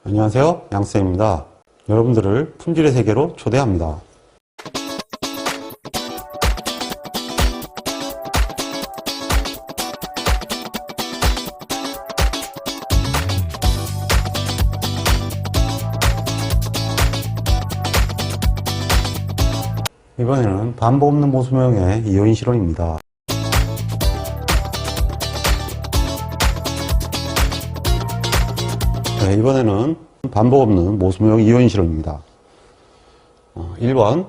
안녕하세요, 양쌤입니다. 여러분들을 품질의 세계로 초대합니다. 이번에는 반복 없는 모수모형의 이오인 실험입니다. 네, 이번에는 반복 없는 모수모형 이오인 실험입니다. 1번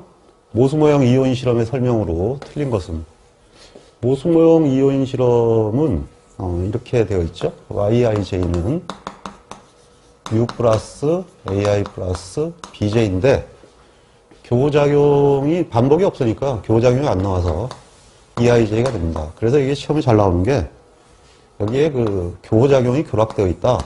모수모형 이오인 실험의 설명으로 틀린 것은, 모수모형 이오인 실험은 이렇게 되어 있죠. yij는 u 플러스 ai 플러스 bj인데 교호작용이 반복이 없으니까 교호작용이 안 나와서 eij가 됩니다. 그래서 이게 시험에 잘 나오는 게 여기에 그 교호작용이 결합되어 있다,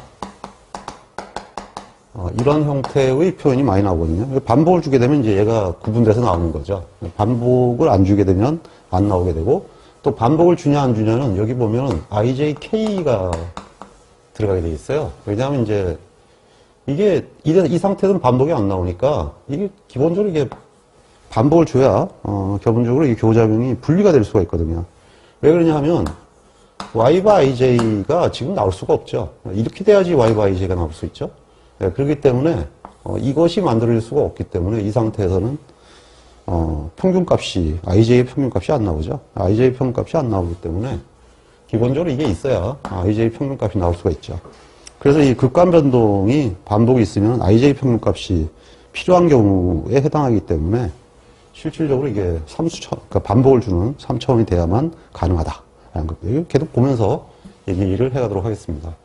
이런 형태의 표현이 많이 나오거든요. 반복을 주게 되면 이제 얘가 구분돼서 나오는 거죠. 반복을 안 주게 되면 안 나오게 되고, 또 반복을 주냐 안 주냐는 여기 보면 ijk가 들어가게 돼 있어요. 왜냐하면 이제 이게 이 상태는 반복이 안 나오니까 이게 기본적으로 이게 반복을 줘야 기본적으로 이 교호작용이 분리가 될 수가 있거든요. 왜 그러냐 하면 y바 ij가 지금 나올 수가 없죠. 이렇게 돼야지 y바 ij가 나올 수 있죠. 네, 그렇기 때문에 이것이 만들어질 수가 없기 때문에 이 상태에서는 평균값이, ij의 평균값이 안 나오죠. ij의 평균값이 안 나오기 때문에 기본적으로 이게 있어야 ij의 평균값이 나올 수가 있죠. 그래서 이 극관 변동이 반복이 있으면 ij 평균값이 필요한 경우에 해당하기 때문에 실질적으로 이게 3수차, 그러니까 반복을 주는 3차원이 돼야만 가능하다라는 겁니다. 계속 보면서 얘기를 해가도록 하겠습니다.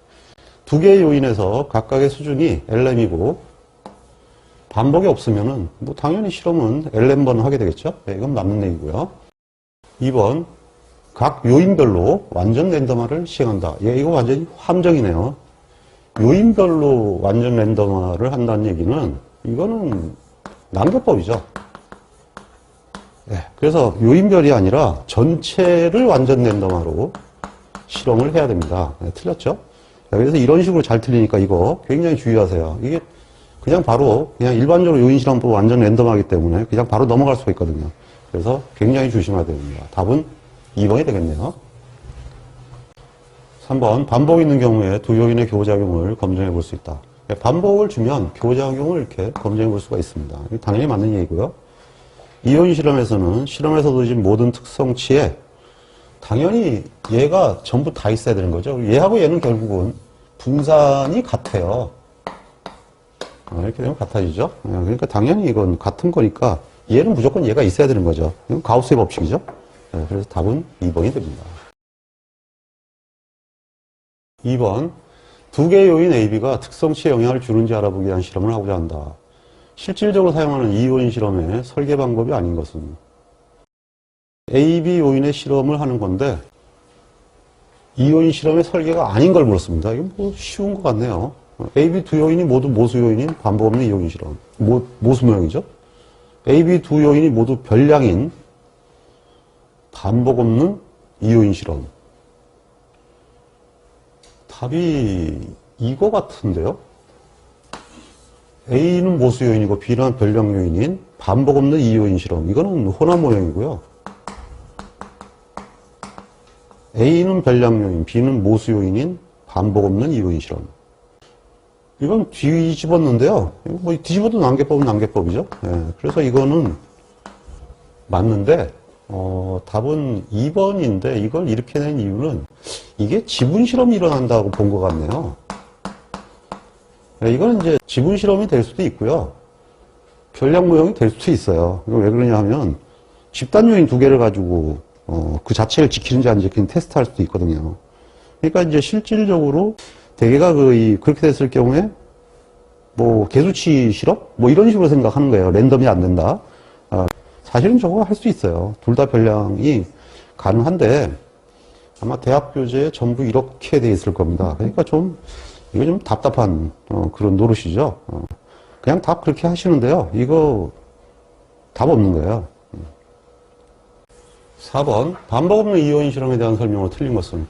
두 개의 요인에서 각각의 수준이 LM이고 반복이 없으면은 뭐 당연히 실험은 LM번 하게 되겠죠. 네, 이건 맞는 얘기고요. 2번 각 요인별로 완전 랜덤화를 시행한다. 예, 이거 완전히 함정이네요. 요인별로 완전 랜덤화를 한다는 얘기는 이거는 낭교법이죠. 네, 그래서 요인별이 아니라 전체를 완전 랜덤화로 실험을 해야 됩니다. 네, 틀렸죠? 그래서 이런 식으로 잘 틀리니까 이거 굉장히 주의하세요. 이게 그냥 바로 그냥 일반적으로 요인 실험법 완전 랜덤하기 때문에 그냥 바로 넘어갈 수가 있거든요. 그래서 굉장히 조심해야 됩니다. 답은 2번이 되겠네요. 3번 반복 있는 경우에 두 요인의 교호작용을 검증해 볼 수 있다. 반복을 주면 교호작용을 이렇게 검증해 볼 수가 있습니다. 당연히 맞는 얘기고요. 이오인 실험에서는 실험에서 지금 모든 특성치에 당연히 얘가 전부 다 있어야 되는 거죠. 얘하고 얘는 결국은 분산이 같아요. 이렇게 되면 같아지죠. 그러니까 당연히 이건 같은 거니까 얘는 무조건 얘가 있어야 되는 거죠. 이건 가우스의 법칙이죠. 그래서 답은 2번이 됩니다. 2번 두 개의 요인 AB가 특성치에 영향을 주는지 알아보기 위한 실험을 하고자 한다. 실질적으로 사용하는 이오인 실험의 설계 방법이 아닌 것은, AB 요인의 실험을 하는 건데 이오인 실험의 설계가 아닌 걸 물었습니다. 이건 뭐 쉬운 것 같네요. AB 두 요인이 모두 모수 요인인 반복 없는 이오인 실험, 모수 모형이죠. AB 두 요인이 모두 별량인 반복 없는 이오인 실험. 답이 이거 같은데요. A는 모수 요인이고 B는 별량 요인인 반복 없는 이오인 실험. 이거는 혼합 모형이고요. A는 별량 요인, B는 모수 요인인 반복 없는 이오인 실험. 이건 뒤집었는데요. 뭐 뒤집어도 난개법은 난개법이죠. 그래서 이거는 맞는데 답은 2번인데 이걸 이렇게 낸 이유는 이게 지분 실험이 일어난다고 본 것 같네요. 이거는 이제 지분 실험이 될 수도 있고요. 별량 모형이 될 수도 있어요. 이거 왜 그러냐 하면 집단 요인 두 개를 가지고 그 자체를 지키는지 안 지키는지 테스트할 수도 있거든요. 그러니까 이제 실질적으로 대개가 그렇게 됐을 경우에 뭐 개수치 실험? 뭐 이런 식으로 생각하는 거예요. 랜덤이 안 된다. 사실은 저거 할 수 있어요. 둘 다 별량이 가능한데 아마 대학 교재에 전부 이렇게 돼 있을 겁니다. 그러니까 이거 좀 답답한 그런 노릇이죠. 그냥 답 그렇게 하시는데요. 이거 답 없는 거예요. 4번 반복 없는 이오인 실험에 대한 설명으로 틀린 것은,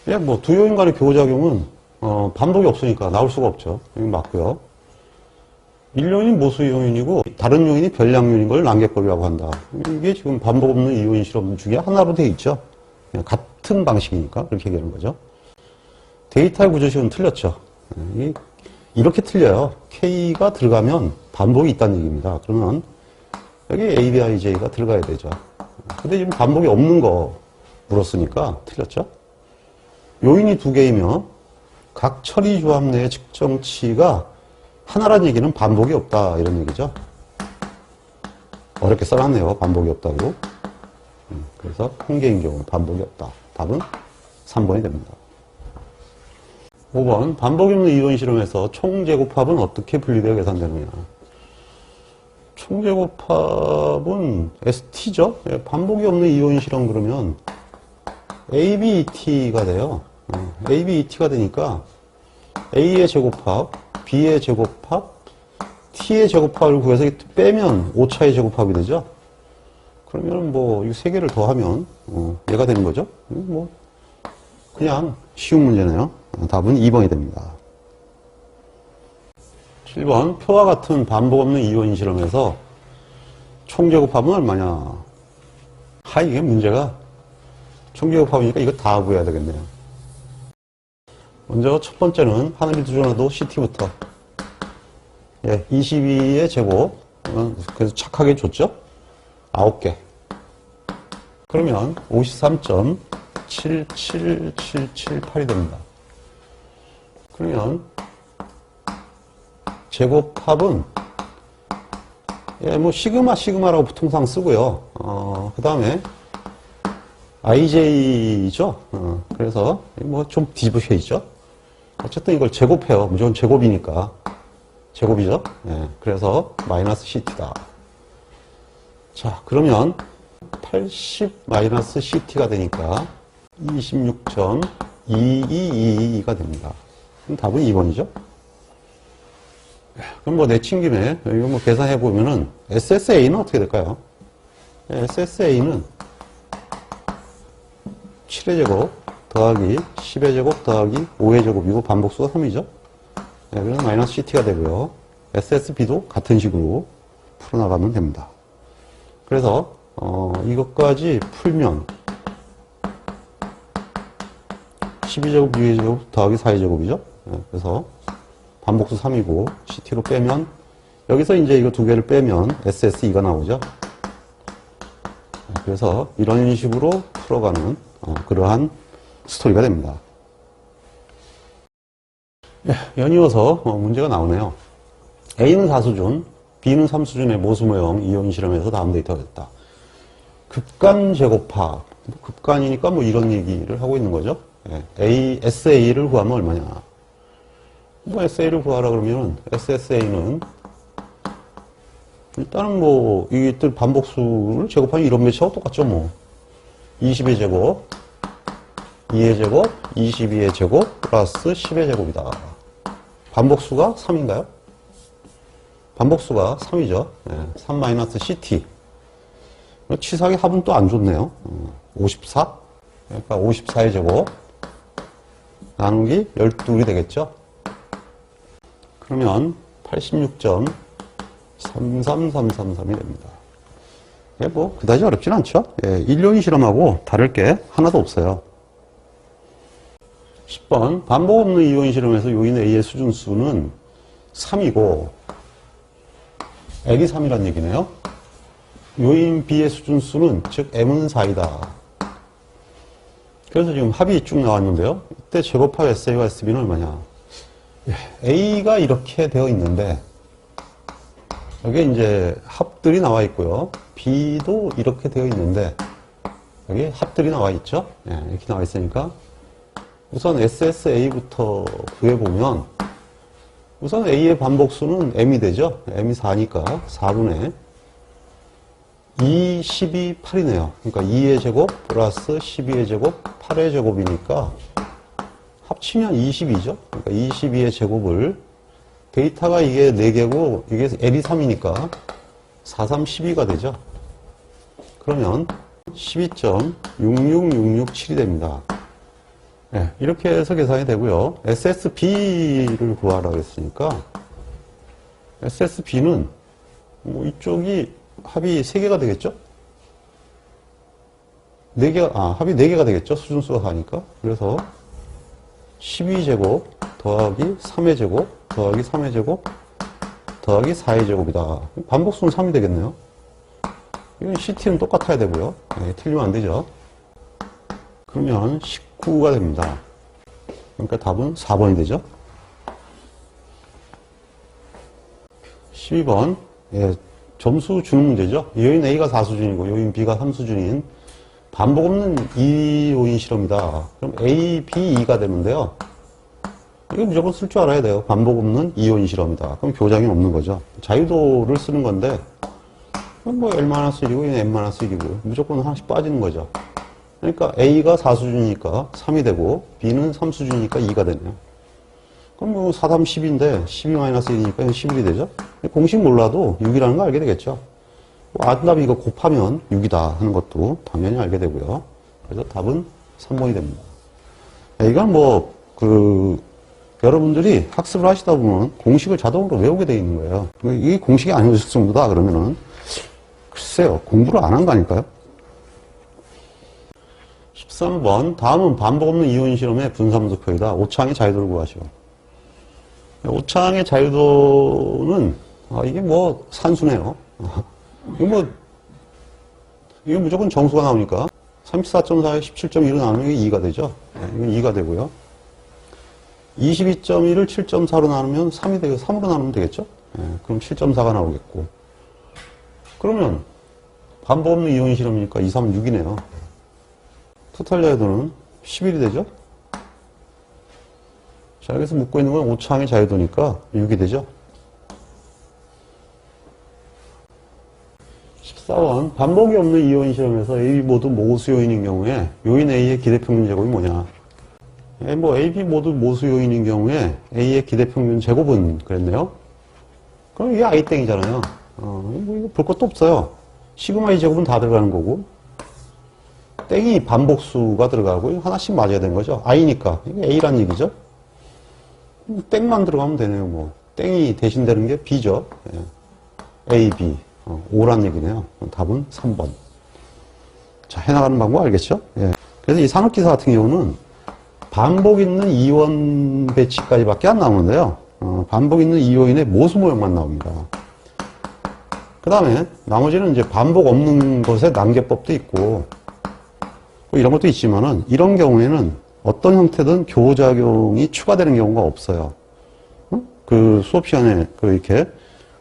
그냥 뭐 두 요인 간의 교호작용은 반복이 없으니까 나올 수가 없죠. 이거 맞고요. 1요인이 모수 요인이고 다른 요인이 별량요인인 걸 난개법이라고 한다. 이게 지금 반복 없는 이온 실험 중에 하나로 되어 있죠. 그냥 같은 방식이니까 그렇게 얘기하는 거죠. 데이터의 구조식은 틀렸죠. 이렇게 틀려요. K가 들어가면 반복이 있다는 얘기입니다. 그러면 여기 A, B, I, J가 들어가야 되죠. 근데 지금 반복이 없는 거 물었으니까 틀렸죠. 요인이 두 개이며 각 처리 조합 내의 측정치가 하나란 얘기는 반복이 없다 이런 얘기죠. 어렵게 써놨네요. 반복이 없다고. 그래서 한 개인 경우 반복이 없다. 답은 3번이 됩니다. 5번 반복이 없는 이온 실험에서 총제곱합은 어떻게 분리되어 계산되느냐. 총제곱합은 ST죠. 반복이 없는 이온 실험 그러면 ABET가 돼요. ABET가 되니까 A의 제곱합, B의 제곱합, T의 제곱합을 구해서 빼면 5차의 제곱합이 되죠. 그러면 뭐 이 세 개를 더하면 얘가 되는 거죠. 뭐 그냥 쉬운 문제네요. 답은 2번이 됩니다. 7번 표와 같은 반복 없는 이온 실험에서 총제곱합은 얼마냐. 이게 문제가 총제곱합이니까 이거 다 구해야 되겠네요. 먼저 첫 번째는 하나를 두줘놔도 CT부터 22의 제곱 그래서 착하게 줬죠. 9개 그러면 53.77778이 됩니다. 그러면 제곱합은 뭐 시그마라고 통상 쓰고요. 그 다음에 IJ죠. 그래서 뭐 좀 뒤집혀 있죠. 어쨌든 이걸 제곱해요. 무조건 제곱이니까 제곱이죠. 그래서 마이너스 CT다. 자, 그러면 80 마이너스 CT가 되니까 26.2222가 됩니다. 그럼 답은 2번이죠. 그럼 뭐 내친김에 이거 뭐 계산해 보면은 SSA는 어떻게 될까요? SSA는 7의 제곱 더하기 10의 제곱 더하기 5의 제곱이고 반복수가 3이죠. 그래서 마이너스 CT가 되고요. SSB도 같은 식으로 풀어나가면 됩니다. 그래서 이것까지 풀면 12제곱 6의 제곱 더하기 4의 제곱이죠. 그래서 반복수 3이고 CT로 빼면 여기서 이제 이거 두 개를 빼면 SSE가 나오죠. 그래서 이런 식으로 풀어가는 그러한 스토리가 됩니다. 연이어서 문제가 나오네요. A는 4수준, B는 3수준의 모수모형 이온 실험에서 다음 데이터가 됐다. 급간 제곱합, 급간이니까 뭐 이런 얘기를 하고 있는 거죠. SA를 구하면 얼마냐. 뭐 SA를 구하라 그러면 SSA는 일단은 뭐 이들 반복수를 제곱하면 이런 매치하고 똑같죠. 뭐 20의 제곱 2의 제곱 22의 제곱 플러스 10의 제곱이다. 반복수가 3인가요? 반복수가 3이죠. 3-CT 치사하게 합은 또 안 좋네요. 54 그러니까 54의 제곱 나누기 12이 되겠죠. 그러면 86.33333이 됩니다. 뭐 그다지 어렵진 않죠. 1요인 실험하고 다를 게 하나도 없어요. 10번 반복 없는 이온 실험에서 요인 A의 수준수는 3이고 L이 3이란 얘기네요. 요인 B의 수준수는 즉 M은 4이다. 그래서 지금 합이 쭉 나왔는데요. 이때 제곱합 SA와 SB는 얼마냐. A가 이렇게 되어 있는데 여기에 이제 합들이 나와 있고요. B도 이렇게 되어 있는데 여기 합들이 나와 있죠. 이렇게 나와 있으니까 우선 SSA부터 구해보면 우선 A의 반복수는 M이 되죠. M이 4니까 4분의 2, 12, 8이네요. 그러니까 2의 제곱 플러스 12의 제곱 8의 제곱이니까 합치면 22죠. 그러니까 22의 제곱을 데이터가 이게 4개고 이게 L이 3이니까 4, 3, 12가 되죠. 그러면 12.66667이 됩니다. 네, 이렇게 해서 계산이 되고요. SSB를 구하라고 했으니까 SSB는 뭐 이쪽이 합이 3개가 되겠죠? 4개가, 합이 4개가 되겠죠? 수준수가 가니까. 그래서 12제곱 더하기 3의 제곱 더하기 3의 제곱 더하기 4의 제곱이다. 반복수는 3이 되겠네요. 이건 CT는 똑같아야 되고요. 네, 틀리면 안 되죠. 그러면 19가 됩니다. 그러니까 답은 4번이 되죠. 12번. 예, 점수 주는 문제죠. 요인 A가 4수준이고 요인 B가 3수준인 반복 없는 2요인 실험이다. 그럼 A, B, E가 되는데요. 이거 무조건 쓸 줄 알아야 돼요. 반복 없는 2요인 실험이다. 그럼 교장이 없는 거죠. 자유도를 쓰는 건데 뭐 L-1이고 N-1이고 무조건 하나씩 빠지는 거죠. 그러니까 A가 4수준이니까 3이 되고 B는 3수준이니까 2가 되네요. 그럼 뭐 4, 3, 10인데 12-1이니까 11이 되죠. 공식 몰라도 6이라는 거 알게 되겠죠. 아름답이 이거 곱하면 6이다 하는 것도 당연히 알게 되고요. 그래서 답은 3번이 됩니다. 이건 뭐, 여러분들이 학습을 하시다 보면 공식을 자동으로 외우게 되어 있는 거예요. 이게 공식이 아니었을 정도다 그러면은, 글쎄요, 공부를 안 한 거 아닐까요? 13번. 다음은 반복 없는 이온 실험의 분사분석표이다. 오차항의 자유도를 구하시오. 오차항의 자유도는, 이게 뭐, 산수네요. 이거 무조건 정수가 나오니까 34.4에 17.1을 나누면 이게 2가 되죠. 네, 이건 2가 되고요. 22.1을 7.4로 나누면 3이 되고 3으로 나누면 되겠죠. 네, 그럼 7.4가 나오겠고. 그러면 반복 없는 이온 실험이니까 2, 3은 6이네요. 토탈 자유도는 11이 되죠. 자, 여기서 묻고 있는 건 오차항의 자유도니까 6이 되죠. 14번. 반복이 없는 이온 실험에서 A, B 모두 모수 요인인 경우에 요인 A의 기대평균 제곱이 뭐냐? 뭐 A, B 모두 모수 요인인 경우에 A의 기대평균 제곱은 그랬네요. 그럼 이게 I땡이잖아요. 뭐 이거 볼 것도 없어요. 시그마 이 제곱은 다 들어가는 거고 땡이 반복수가 들어가고 하나씩 맞아야 되는 거죠. I니까 이게 A란 얘기죠. 땡만 들어가면 되네요. 뭐 땡이 대신되는 게 B죠. A, B. 5란 얘기네요. 답은 3번. 자, 해나가는 방법 알겠죠? 예. 그래서 이 산업기사 같은 경우는 반복 있는 이원 배치까지밖에 안 나오는데요. 반복 있는 이원의 모수 모형만 나옵니다. 그 다음에 나머지는 이제 반복 없는 것의 난개법도 있고 뭐 이런 것도 있지만은 이런 경우에는 어떤 형태든 교작용이 추가되는 경우가 없어요. 그 수업 시간에 이렇게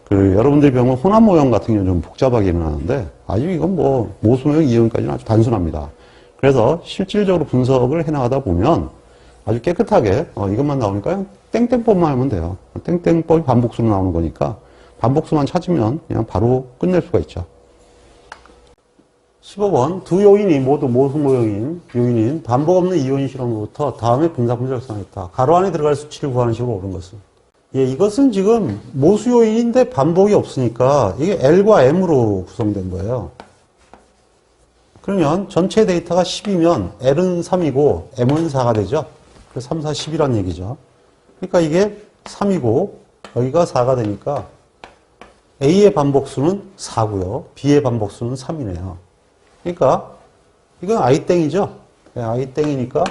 여러분들이 배우는 혼합 모형 같은 경우는 좀 복잡하게 일어나는데, 아주 이건 뭐, 모수 모형 이용까지는 아주 단순합니다. 그래서 실질적으로 분석을 해나가다 보면 아주 깨끗하게, 이것만 나오니까 땡땡법만 하면 돼요. 땡땡법이 반복수로 나오는 거니까 반복수만 찾으면 그냥 바로 끝낼 수가 있죠. 15번. 두 요인이 모두 모수 모형인 요인인 반복 없는 이온 실험으로부터 다음에 분사분석을 수행했다. 가로 안에 들어갈 수치를 구하는 식으로 옳은 것은. 예, 이것은 지금 모수 요인인데 반복이 없으니까 이게 L과 M으로 구성된 거예요. 그러면 전체 데이터가 10이면 L은 3이고 M은 4가 되죠. 그래서 3, 4, 10이란 얘기죠. 그러니까 이게 3이고 여기가 4가 되니까 A의 반복수는 4고요. B의 반복수는 3이네요. 그러니까 이건 I땡이죠. 네, I땡이니까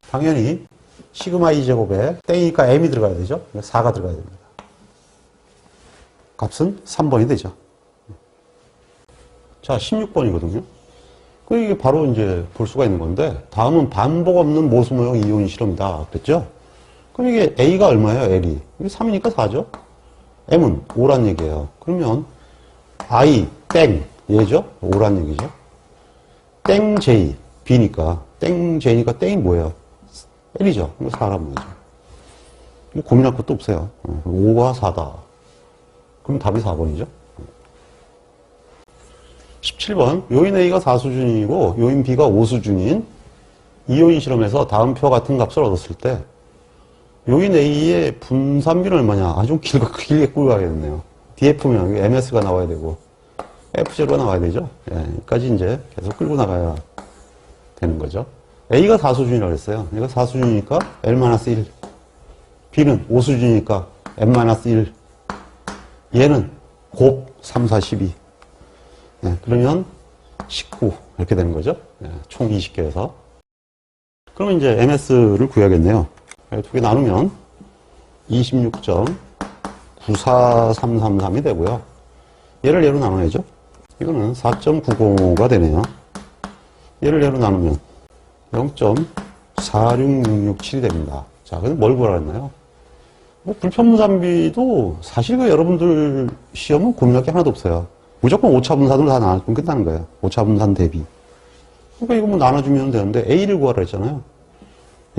당연히 시그마 2제곱에 땡이니까 M이 들어가야 되죠. 4가 들어가야 됩니다. 값은 3번이 되죠. 자, 16번이거든요. 이게 바로 이제 볼 수가 있는 건데, 다음은 반복 없는 모수 모형 이온 실험이다. 그랬죠? 그럼 이게 A가 얼마예요? L이. 이게 3이니까 4죠? M은 5란 얘기예요. 그러면 I, 땡, 얘죠? 5란 얘기죠? 땡 J, B니까. 땡 J니까 땡이 뭐예요? L이죠. 4란 말이죠. 뭐 고민할 것도 없어요. 5가 4다. 그럼 답이 4번이죠. 17번. 요인 A가 4수준이고 요인 B가 5수준인 이요인 실험에서 다음 표 같은 값을 얻었을 때 요인 A의 분산비는 얼마냐? 좀 길게 끌고 가야겠네요. DF면 MS가 나와야 되고 F0가 나와야 되죠. 예, 여기까지 이제 계속 끌고 나가야 되는 거죠. A가 4수준이라고 했어요. 얘가 4수준이니까 L-1. B는 5수준이니까 M-1. 얘는 곱 3, 4, 12. 네, 그러면 19 이렇게 되는 거죠. 네, 총 20개에서. 그러면 이제 MS를 구해야겠네요. 두 개 나누면 26.94333이 되고요. 얘를 얘로 나눠야죠. 이거는 4.905가 되네요. 얘를 얘로 나누면 0.46667이 됩니다. 자, 그럼 뭘 구하라 했나요? 뭐 불편분산비도 사실 그 여러분들 시험은 고민할 게 하나도 없어요. 무조건 오차분산으로 다 나눠주면 끝나는 거예요. 오차분산 대비. 그러니까 이거 뭐 나눠주면 되는데 A를 구하라 했잖아요.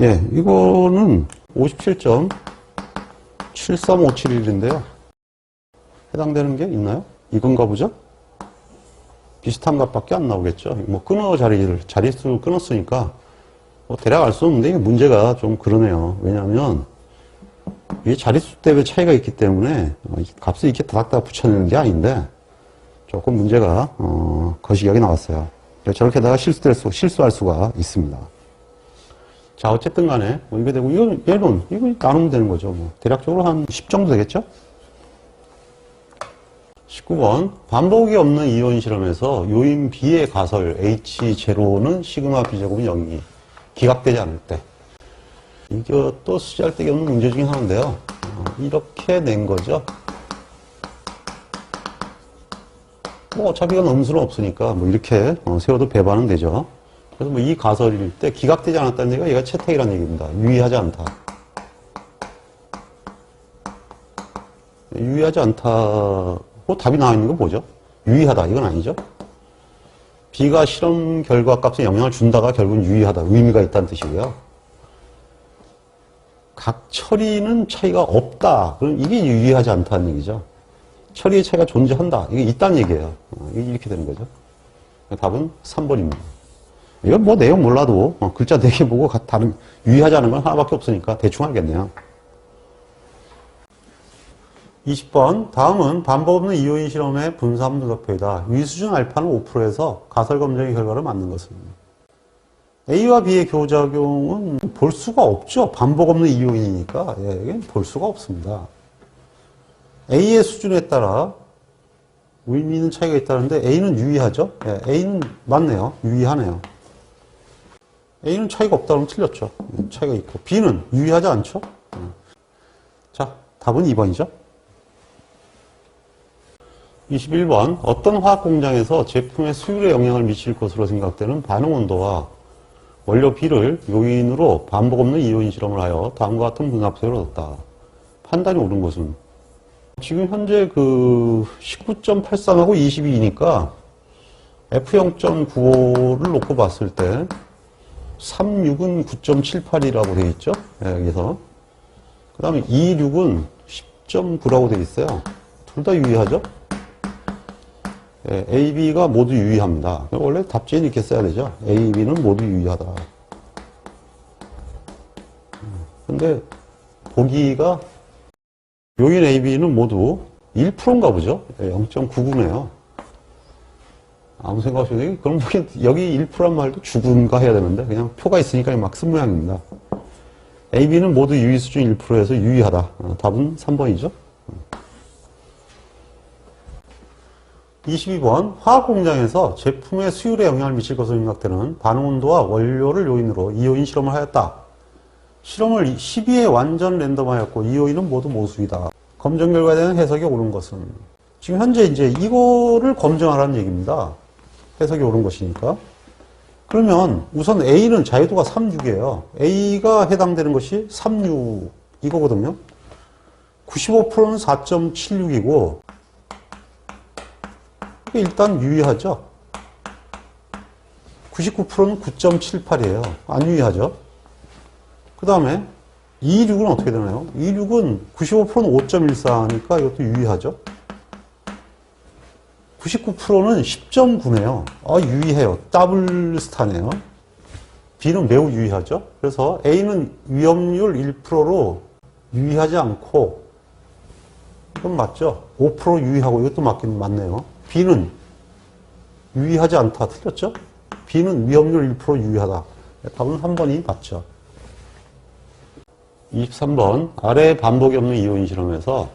예, 이거는 57.73571인데요. 해당되는 게 있나요? 이건가 보죠? 비슷한 값밖에 안 나오겠죠. 뭐 자릿수를 끊었으니까 뭐 대략 알 수 없는데 이게 문제가 좀 그러네요. 왜냐하면 이게 자릿수 때문에 차이가 있기 때문에 값을 이렇게 다닥다닥 붙여내는 게 아닌데 조금 문제가 거시기하게 나왔어요. 저렇게다가 실수할 수가 있습니다. 자, 어쨌든 간에 뭐 이게 되고 이거 나누면 되는 거죠. 뭐 대략적으로 한 10 정도 되겠죠? 19번 반복이 없는 이온 실험에서 요인 B의 가설 H0는 시그마 B제곱은 0이 기각되지 않을 때. 이것도 쓰잘데기 없는 문제 중에 하나인데요. 이렇게 낸 거죠. 뭐 어차피 이건 음수는 없으니까 뭐 이렇게 세워도 배반은 되죠. 그래서 뭐 이 가설일 때 기각되지 않았다는 얘기가 얘가 채택이라는 얘기입니다. 유의하지 않다. 유의하지 않다고 답이 나와 있는 건 뭐죠? 유의하다. 이건 아니죠. B가 실험 결과 값에 영향을 준다가 결국은 유의하다. 의미가 있다는 뜻이고요. 각 처리는 차이가 없다. 그럼 이게 유의하지 않다는 얘기죠. 처리의 차이가 존재한다. 이게 있다는 얘기예요. 이렇게 되는 거죠. 답은 3번입니다. 이건 뭐 내용 몰라도 글자 4개 보고 다른 유의하지 않은 건 하나밖에 없으니까 대충 알겠네요. 20번 다음은 반복 없는 이오인 실험의 분산 분석표이다. 위수준 알파는 5%에서 가설 검증의 결과를 맞는 것은 A와 B의 교작용은 볼 수가 없죠. 반복 없는 이오인이니까 이게 볼 수가 없습니다. A의 수준에 따라 의미 있는 차이가 있다는데 A는 유의하죠. A는 맞네요. 유의하네요. A는 차이가 없다 그러면 틀렸죠. 차이가 있고 B는 유의하지 않죠. 자, 답은 2번이죠. 21번 어떤 화학 공장에서 제품의 수율에 영향을 미칠 것으로 생각되는 반응 온도와 원료 B를 요인으로 반복 없는 이오인 실험을 하여 다음과 같은 분합표를 얻었다. 판단이 옳은 것은 지금 현재 그 19.83하고 22니까 F0.95를 놓고 봤을 때 36은 9.78이라고 되어 있죠. 여기서 그 다음에 26은 10.9라고 되어 있어요. 둘 다 유의하죠. A, B가 모두 유의합니다. 원래 답지에는 이렇게 써야 되죠. A, B는 모두 유의하다. 근데 보기가 요인 A, B는 모두 1%인가 보죠. 0.99네요. 아무 생각 없이 그럼 여기 1%란 말도 죽은가 해야 되는데 그냥 표가 있으니까 막 쓴 모양입니다. A, B는 모두 유의 수준 1%에서 유의하다. 답은 3번이죠. 22번 화학 공장에서 제품의 수율에 영향을 미칠 것으로 생각되는 반응 온도와 원료를 요인으로 이오인 실험을 하였다. 실험을 12회 완전 랜덤하였고 이오인은 모두 모수이다. 검증 결과에 대한 해석이 옳은 것은 지금 현재 이제 이거를 검증하라는 얘기입니다. 해석이 옳은 것이니까. 그러면 우선 A는 자유도가 36이에요. A가 해당되는 것이 36 이거거든요. 95%는 4.76이고 일단 유의하죠. 99%는 9.78이에요. 안 유의하죠. 그 다음에 26은 어떻게 되나요? 26은 95%는 5.14니까 이것도 유의하죠. 99%는 10.9네요. 유의해요. 더블 스타네요. B는 매우 유의하죠. 그래서 A는 위험률 1%로 유의하지 않고 이건 맞죠? 5% 유의하고 이것도 맞긴 맞네요. B는 유의하지 않다. 틀렸죠? B는 위험률 1% 유의하다. 답은 3번이 맞죠. 23번 아래 반복이 없는 이온 실험에서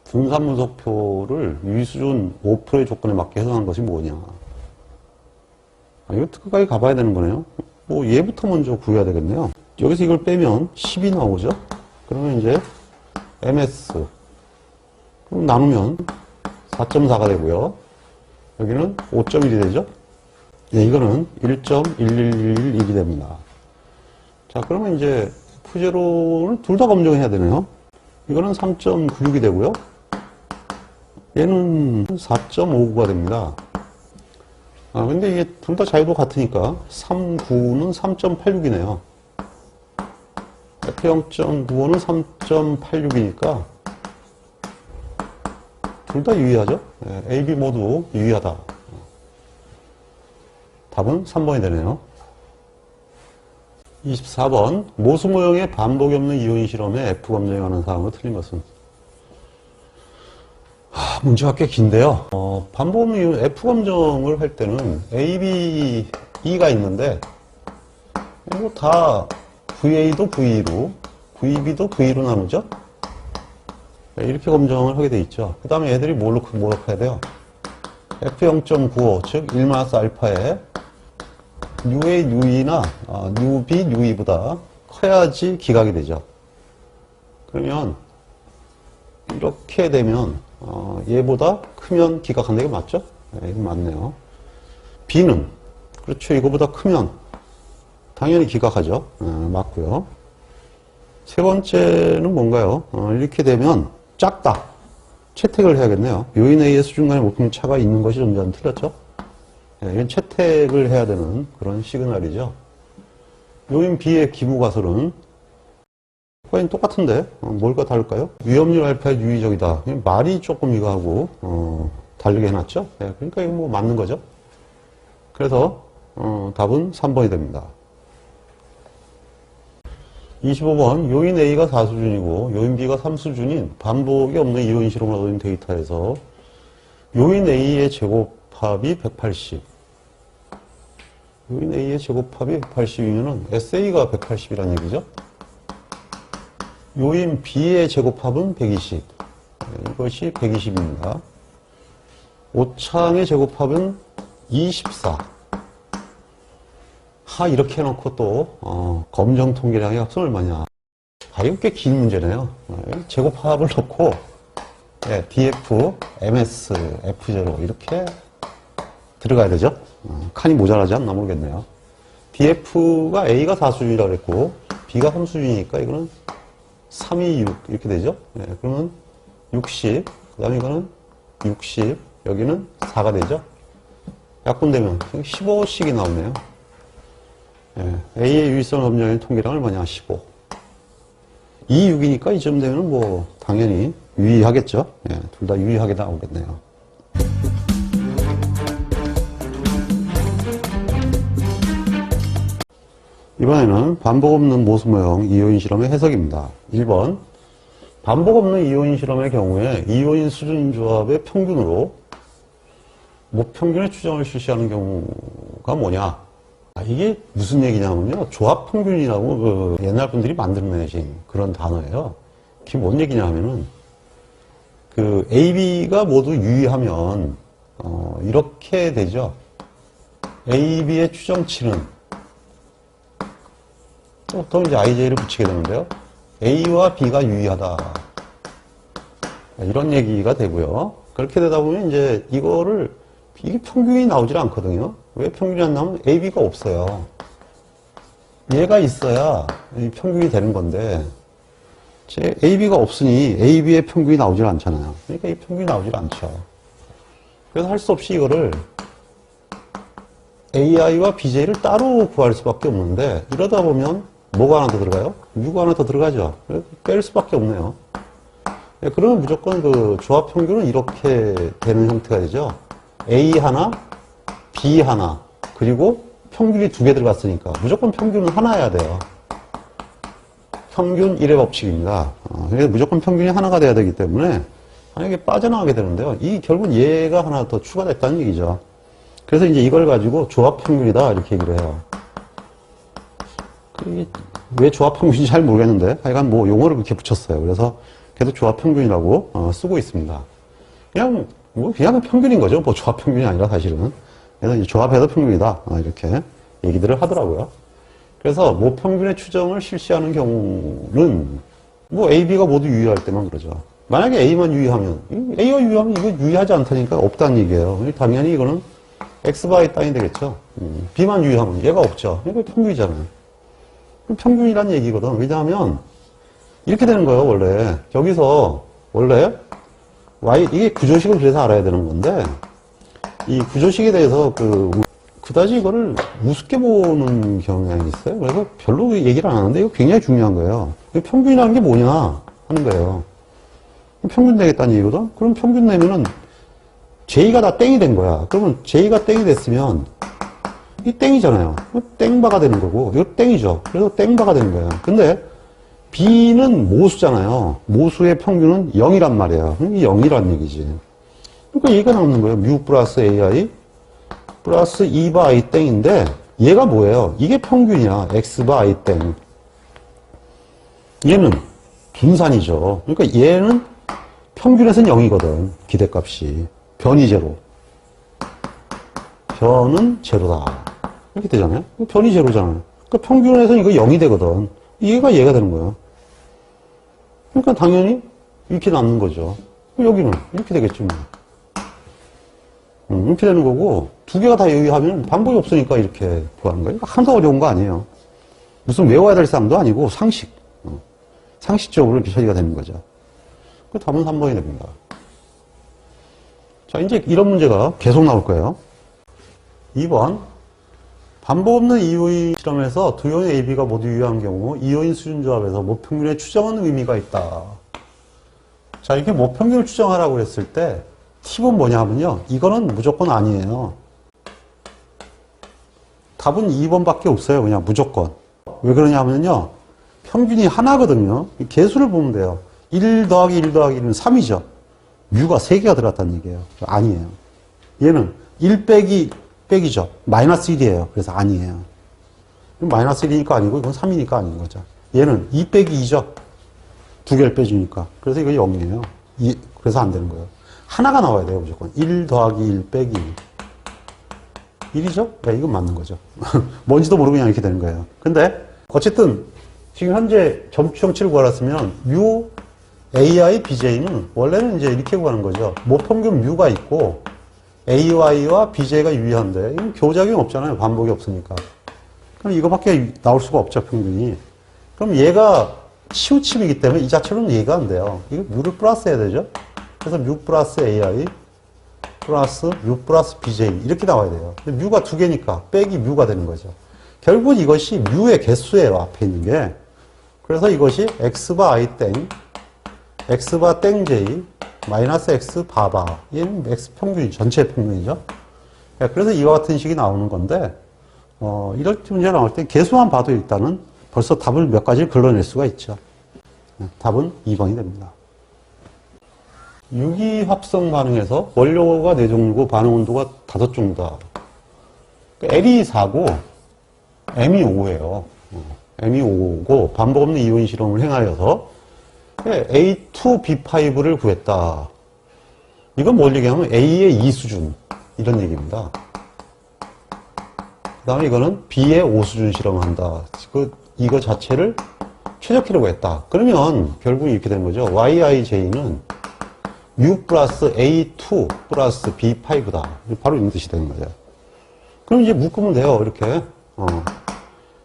분산분석표를 유의수준 5%의 조건에 맞게 해석한 것이 뭐냐. 이거 끝까지 가봐야 되는 거네요. 뭐 얘부터 먼저 구해야 되겠네요. 여기서 이걸 빼면 10이 나오죠. 그러면 이제 ms 그럼 나누면 4.4가 되고요. 여기는 5.1이 되죠. 네, 이거는 1.11111이 됩니다. 자, 그러면 이제 F0를 둘 다 검증해야 되네요. 이거는 3.96이 되고요. 얘는 4.59가 됩니다. 근데 이게 둘 다 자유도 같으니까 39는 3.86이네요. F0.95는 3.86이니까 둘 다 유의하죠. A, B 모두 유의하다. 답은 3번이 되네요. 24번 모수 모형의 반복이 없는 이온 실험에 F 검증하는 사항으로 틀린 것은? 문제가 꽤 긴데요. 반복 없는 이온 F 검증을 할 때는 A, B, E가 있는데 뭐 다 VA도 VE로, VB도 VE로 나누죠. 이렇게 검증을 하게 돼 있죠. 그 다음에 애들이 뭘 넣어야 돼요? F0.95, 즉 1-알파에 UA, UE나 UB, UE보다 커야지 기각이 되죠. 그러면 이렇게 되면 얘보다 크면 기각한다. 이거 맞죠? 네, 이거 맞네요. B는 그렇죠. 이거보다 크면 당연히 기각하죠. 맞고요. 세 번째는 뭔가요? 이렇게 되면 작다. 채택을 해야겠네요. 요인 A의 수준 간의 목표 차가 있는 것이 존재하는 틀렸죠? 이건 채택을 해야 되는 그런 시그널이죠. 요인 B의 기무가설은 거의 똑같은데 뭘까 다를까요? 위험률 알파의 유의적이다. 말이 조금 이거하고 다르게 해놨죠? 그러니까 이거 뭐 맞는 거죠. 그래서 답은 3번이 됩니다. 25번 요인 A가 4수준이고 요인 B가 3수준인 반복이 없는 이온 실험을 얻은 데이터에서 요인 A의 제곱합이 180 요인 A의 제곱합이 180이면 SA가 180이라는 얘기죠. 요인 B의 제곱합은 120 이것이 120입니다. 오창의 제곱합은 24 이렇게 해놓고 또 검정 통계량의 합은 얼마냐. 이거 꽤 긴 문제네요. 제곱합을 넣고 DF, MS, F0 이렇게 들어가야 되죠. 칸이 모자라지 않나 모르겠네요. DF가 A가 4수준이라고 그랬고 B가 3수준이니까 이거는 3, 2, 6 이렇게 되죠. 그러면 60, 그 다음에 이거는 60, 여기는 4가 되죠. 약분되면 15씩이 나오네요. A의 유의성 검증의 통계량은 뭐냐? 15. 2, 6이니까 이쯤 되면 뭐 당연히 유의하겠죠. 둘 다 유의하게 나오겠네요. 이번에는 반복 없는 모수 모형 이오인 실험의 해석입니다. 1번 반복 없는 이오인 실험의 경우에 이오인 수준 조합의 평균으로 모평균의 추정을 실시하는 경우가 뭐냐? 이게 무슨 얘기냐면요. 조합 평균이라고 옛날 분들이 만들어내신 그런 단어예요. 그게 뭔 얘기냐 하면은 A, B가 모두 유의하면 이렇게 되죠. A, B의 추정치는 또 이제 IJ를 붙이게 되는데요. A와 B가 유의하다. 이런 얘기가 되고요. 그렇게 되다 보면 이제 이게 평균이 나오질 않거든요. 왜 평균이 안 나오면 A, B가 없어요. 얘가 있어야 평균이 되는 건데, A, B가 없으니 A, B의 평균이 나오질 않잖아요. 그러니까 이 평균이 나오질 않죠. 그래서 할 수 없이 이거를 AI와 BJ를 따로 구할 수밖에 없는데, 이러다 보면 뭐가 하나 더 들어가요? U가 하나 더 들어가죠. 뺄 수밖에 없네요. 그러면 무조건 그 조합 평균은 이렇게 되는 형태가 되죠. A 하나, B 하나, 그리고 평균이 2개 들어갔으니까 무조건 평균은 하나여야 돼요. 평균 1의 법칙입니다. 그래서 무조건 평균이 하나가 돼야 되기 때문에 만약에 빠져나가게 되는데요. 결국 얘가 하나 더 추가됐다는 얘기죠. 그래서 이제 이걸 가지고 조합 평균이다 이렇게 얘기를 해요. 이게 왜 조합평균인지 잘 모르겠는데 하여간 뭐 용어를 그렇게 붙였어요. 그래서 계속 조합평균이라고 쓰고 있습니다. 그냥 그냥 평균인 거죠. 뭐 조합평균이 아니라 사실은. 그래서 이제 조합해서 평균이다 이렇게 얘기들을 하더라고요. 그래서 모평균의 추정을 실시하는 경우는 뭐 A, B가 모두 유의할 때만 그러죠. 만약에 A만 유의하면 A가 유의하면 이거 유의하지 않다니까 없다는 얘기예요. 당연히 이거는 X바의 땅이 되겠죠. B만 유의하면 얘가 없죠. 이거 평균이잖아요. 평균이란 얘기거든. 왜냐하면 이렇게 되는 거예요. 원래 여기서 원래 Y 이게 구조식을 그래서 알아야 되는 건데 이 구조식에 대해서 그다지 이거를 우습게 보는 경향이 있어요. 그래서 별로 얘기를 안 하는데 이거 굉장히 중요한 거예요. 평균이라는 게 뭐냐 하는 거예요. 평균 되겠다는 얘기거든? 그럼 평균 내면은 J가 다 땡이 된 거야. 그러면 J가 땡이 됐으면 이 땡이잖아요. 땡바가 되는 거고 이거 땡이죠. 그래서 땡바가 되는 거예요. 근데 B는 모수잖아요. 모수의 평균은 0이란 말이에요. 이게 0이란 얘기지. 그러니까 얘가 나오는 거예요. 뮤 플러스 AI 플러스 2바 I 땡인데 얘가 뭐예요? 이게 평균이야. X바 I 땡. 얘는 분산이죠. 그러니까 얘는 평균에서는 0이거든. 기대값이. 변이 제로. 변은 제로다. 이렇게 되잖아요. 변이 제로잖아요. 그러니까 평균에서는 이거 0이 되거든. 얘가 되는 거예요. 그러니까 당연히 이렇게 남는 거죠. 여기는 이렇게 되겠지 뭐. 이렇게 되는 거고 두 개가 다 유의하면 방법이 없으니까 이렇게 구하는 거예요. 하나도 어려운 거 아니에요. 무슨 외워야 될 사람도 아니고 상식. 상식적으로 이렇게 처리가 되는 거죠. 그 답은 3번이 됩니다. 자, 이제 이런 문제가 계속 나올 거예요. 2번. 반복 없는 이요인 실험에서 두 요인 A, B가 모두 유효한 경우 이요인 수준 조합에서 모평균의 추정은 의미가 있다. 자, 이렇게 모평균을 추정하라고 했을 때 팁은 뭐냐 하면요. 이거는 무조건 아니에요. 답은 2번밖에 없어요. 그냥 무조건. 왜 그러냐 하면요. 평균이 하나거든요. 개수를 보면 돼요. 1 더하기 1 더하기 1은 3이죠. 뮤가 3개가 들어갔다는 얘기예요. 아니에요. 얘는 1 빼기 빼기죠. 마이너스 1이에요. 그래서 아니에요. 마이너스 1이니까 아니고 이건 3이니까 아닌 거죠. 얘는 2 빼기 2죠. 두 개를 빼주니까. 그래서 이거 0이에요. 그래서 안 되는 거예요. 하나가 나와야 돼요. 무조건. 1 더하기 1 빼기 1이죠? 네, 이건 맞는 거죠. 뭔지도 모르고 그냥 이렇게 되는 거예요. 근데 어쨌든 지금 현재 점추정치를 구하랬으면 뮤 AI, BJ는 원래는 이제 이렇게 구하는 거죠. 모평균 뮤가 있고 AY와 BJ가 유의한데 이건 교작용이 없잖아요. 반복이 없으니까. 그럼 이거밖에 나올 수가 없죠. 평균이. 그럼 얘가 치우침이기 때문에 이 자체로는 이해가 안 돼요. 이거 뮤를 플러스 해야 되죠. 그래서 뮤 플러스 AI 플러스 뮤 플러스 BJ 이렇게 나와야 돼요. 근데 뮤가 두 개니까 빼기 뮤가 되는 거죠. 결국은 이것이 뮤의 개수예요. 앞에 있는 게. 그래서 이것이 X바 I 땡 X바 땡 J 마이너스 X 바바 얘는 X 평균이 전체 평균이죠. 그래서 이와 같은 식이 나오는 건데 이럴 문제 나올 때 개수만 봐도 일단은 벌써 답을 몇 가지를 걸러낼 수가 있죠. 답은 2번이 됩니다. 유기합성 반응에서 원료가 4종류고 반응 온도가 5종류다. L이 4고 M이 5예요. M이 5고 반복 없는 이온 실험을 행하여서 A2B5를 구했다. 이건 뭘 얘기하면 A의 2수준 이런 얘기입니다. 그 다음에 이거는 B의 5수준 실험을 한다. 이거 자체를 최적기로 구했다. 그러면 결국 이렇게 되는 거죠. YIJ는 U 플러스 A2 플러스 B5다. 바로 이 뜻이 되는 거죠. 그럼 이제 묶으면 돼요. 이렇게.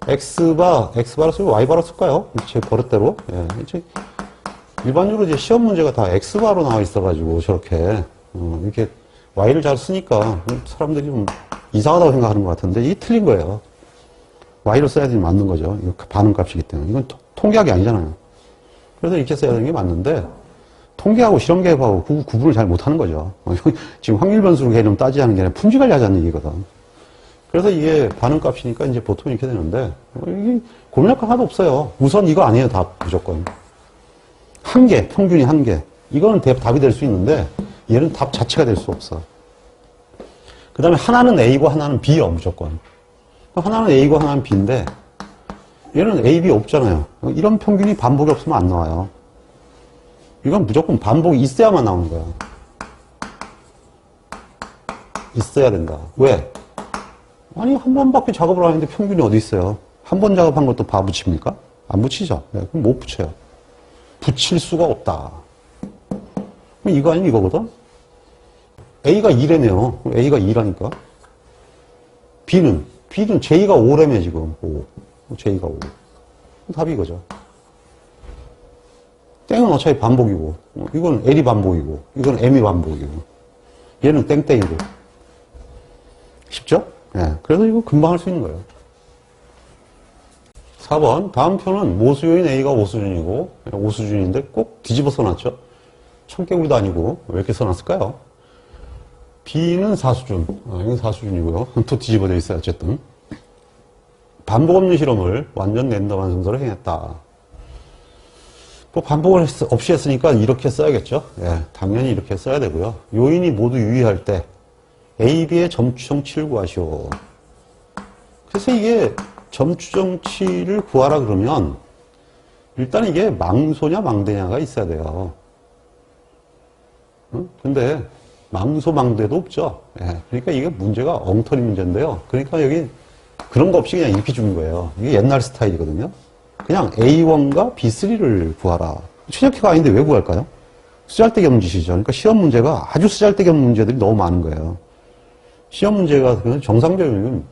X바로 쓰고 Y바로 쓸까요? 제 버릇대로. 예. 일반적으로 이제 시험 문제가 다 X바로 나와 있어가지고 저렇게, 이렇게 Y를 잘 쓰니까 사람들이 좀 이상하다고 생각하는 것 같은데 이게 틀린 거예요. Y로 써야 되는 게 맞는 거죠. 이거 반응값이기 때문에. 이건 통계학이 아니잖아요. 그래서 이렇게 써야 되는 게 맞는데 통계하고 실험계획하고 구분을 잘 못하는 거죠. 지금 확률변수 개념 따지자는 게 아니라 품질관리하자는 얘기거든. 그래서 이게 반응값이니까 이제 보통 이렇게 되는데 이게 고민할 거 하나도 없어요. 우선 이거 아니에요. 답 무조건. 한 개, 평균이 한 개. 이거는 답이 될 수 있는데 얘는 답 자체가 될 수 없어. 그 다음에 하나는 A고 하나는 B요. 무조건. 하나는 A고 하나는 B인데 얘는 A, B 없잖아요. 이런 평균이 반복이 없으면 안 나와요. 이건 무조건 반복이 있어야만 나오는 거야. 있어야 된다. 왜? 아니, 한 번밖에 작업을 안 했는데 평균이 어디 있어요? 한 번 작업한 것도 바 붙입니까? 안 붙이죠. 네, 그럼 못 붙여요. 붙일 수가 없다. 그럼 이거 아니면 이거거든? A가 2래네요. A가 2라니까. B는 J가 5래며, 지금. 5. J가 5. 답이 이거죠. 땡은 어차피 반복이고, 이건 L이 반복이고, 이건 M이 반복이고, 얘는 땡땡이고. 쉽죠? 예. 그래서 이거 금방 할 수 있는 거예요. 4번. 다음 표는 모수요인 A가 5수준이고, 5수준인데 꼭 뒤집어 써놨죠? 청개구리도 아니고, 왜 이렇게 써놨을까요? B는 4수준. 이건 4수준이고요. 또 뒤집어져 있어요, 어쨌든. 반복 없는 실험을 완전 랜덤한 순서로 행했다. 뭐 반복을 없이 했으니까 이렇게 써야겠죠? 예, 당연히 이렇게 써야 되고요. 요인이 모두 유의할 때 A, B의 점추정치를 구하시오. 그래서 이게 점추정치를 구하라 그러면 일단 이게 망소냐 망대냐가 있어야 돼요. 근데 망소 망대도 없죠. 예, 그러니까 이게 문제가 엉터리 문제인데요. 그러니까 여기 그런 거 없이 그냥 이렇게 주는 거예요. 이게 옛날 스타일이거든요. 그냥 A1과 B3를 구하라. 최적화가 아닌데 왜 구할까요? 쓰잘데기 없는 짓이죠. 그러니까 시험 문제가 아주 쓰잘데기 없는 문제들이 너무 많은 거예요. 시험 문제가 정상적인